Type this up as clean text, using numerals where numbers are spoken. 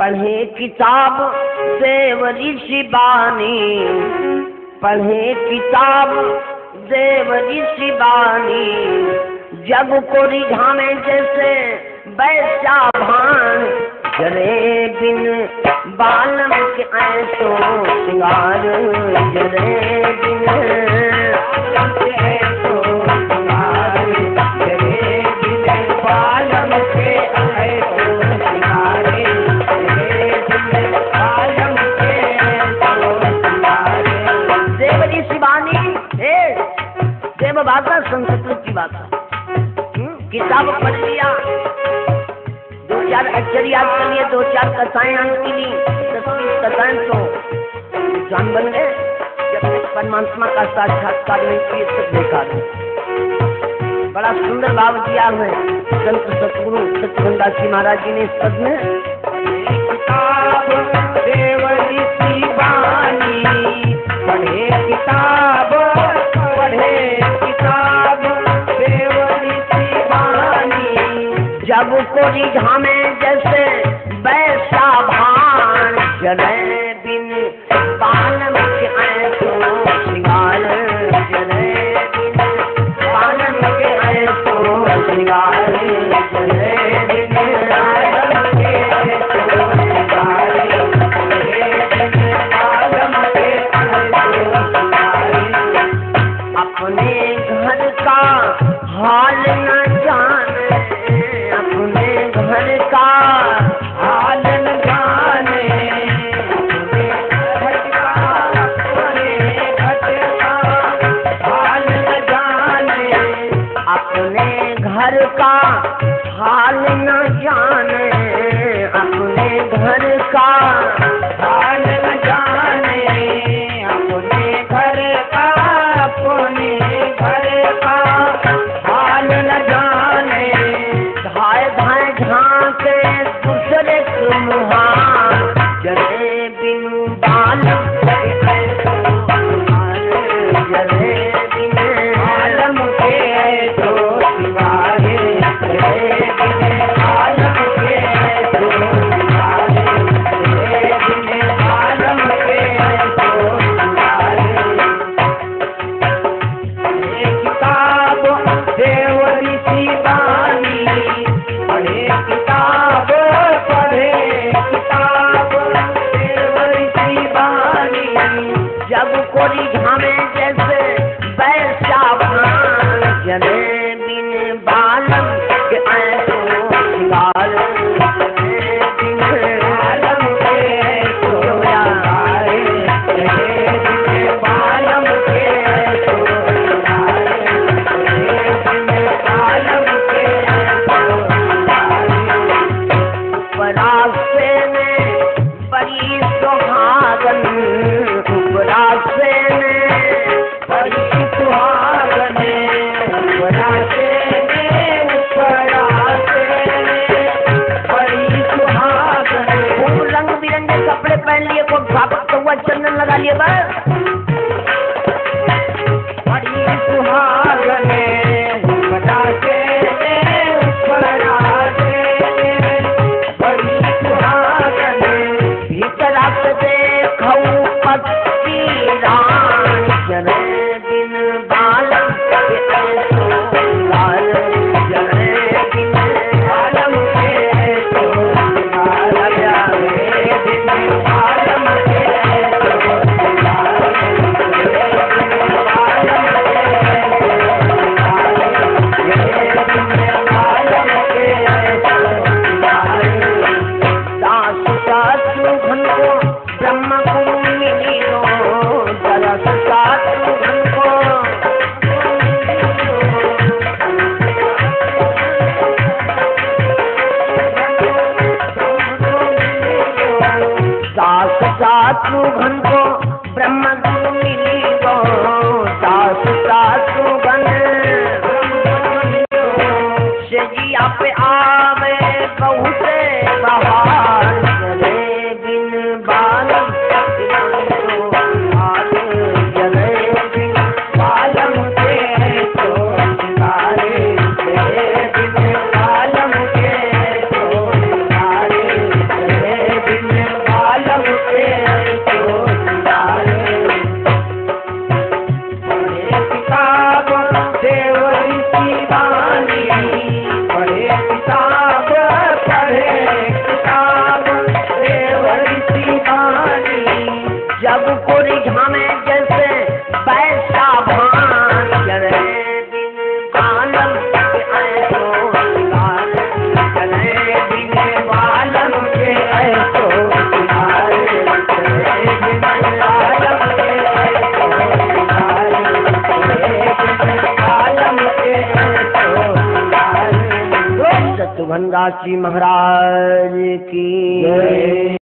पढ़े किताब देव ऋषि बानी, पढ़े किताब देव ऋषि बानी, जग को रिझाने जैसे वैसा भान, जरे बिन बालम के ऐसो सिंगार, जरे बिन बालम के ऐसो सिंगार, जरे बिन बालम के ऐसो सिंगार, जरे बिन बालम के ऐसो सिंगार। देव ऋषि वाणी है, देव भाषा संस्कृत की भाषा। किताब पढ़ लिया, दो चार अक्षर याद कर लिए, दो चार कथाएं अंक ली, 10-20 कथाएं तो विद्वान बन गए। जब तक परमात्मा का साक्षात्कार नहीं किए सब बेकार है। बड़ा सुंदर भाव दिया है संत सतगुरु सत्यगुरुदास जी महाराज जी ने इस पद में। किताब देव ऋषि वाणी, पढ़े किताब, पढ़े किताब देव ऋषि वाणी, जब को रिझाने जैसे वैसा भान, जरे बिन बालम के ऐसो श्रृंगार, जरे बिन बालम के ऐसो श्रृंगार, जरे बिन बालम के ऐसो श्रृंगार, जरे बिन बालम के ऐसो श्रृंगार। अपने घर का हाल न जाने, अपने घर का हाल न जाने, अपने घर का हाल न जाने, अपने घर का हाल न जाने, अपने घर का हाल न जाने, अपने घर का, अपने घर का हाल न जाने, धाए धाए झांके दूसरे मुहान, जरे बिन बालम के ऐसो सिंगार, जरे बिन बालम के ऐसो सिंगार, जरे बिन बालम के ऐसो सिंगार, जरे बिन बालम के ऐसो सिंगार। किताब देव ऋषि वाणी, पढ़े किताब, पढ़े किताब देव ऋषि वाणी, जब को रिझाने जैसे वैसा भान, जरे बिन बालम के ऐसो श्रृंगार, जरे बिन बालम के ऐसो श्रृंगार, जरे बिन बालम के ऐसो श्रृंगार, जरे बिन बालम के ऐसो श्रृंगार। उपरासे में बड़ी सुहागन, उपरासे में बड़ी सुहागन, उपरासे में, उपरासे में बड़ी सुहागन। खूब रंग बिरंगे कपड़े पहन लिए, को भापकता हुआ चंदन लगा लिए, बस बड़ी सुहागन, उपरासे में, उपरासे में बड़ी सुहागन। भीतर आप देखऊ पत्ती रान, जरे बिन बालम के ऐसो श्रृंगार, जरे बिन बालम के ऐसो श्रृंगार, जरे बिन बालम के ऐसो श्रृंगार, जरे बिन बालम के ऐसो श्रृंगार, जरे बिन बालम के ऐसो श्रृंगार। दास सासु घन को ब्रह्म को मिली रो, दरस सासु घन को दास सासु घन को ब्रह्म गुरु मिली गो, दास सासु घन से जिया पे आवे बहुत बहार, जरे बिन बालम के ऐसो श्रृंगार, जरे बिन बालम के ऐसो श्रृंगार, जरे बिन बालम के ऐसो श्रृंगार, जरे बिन रामदास जी महाराज की जय।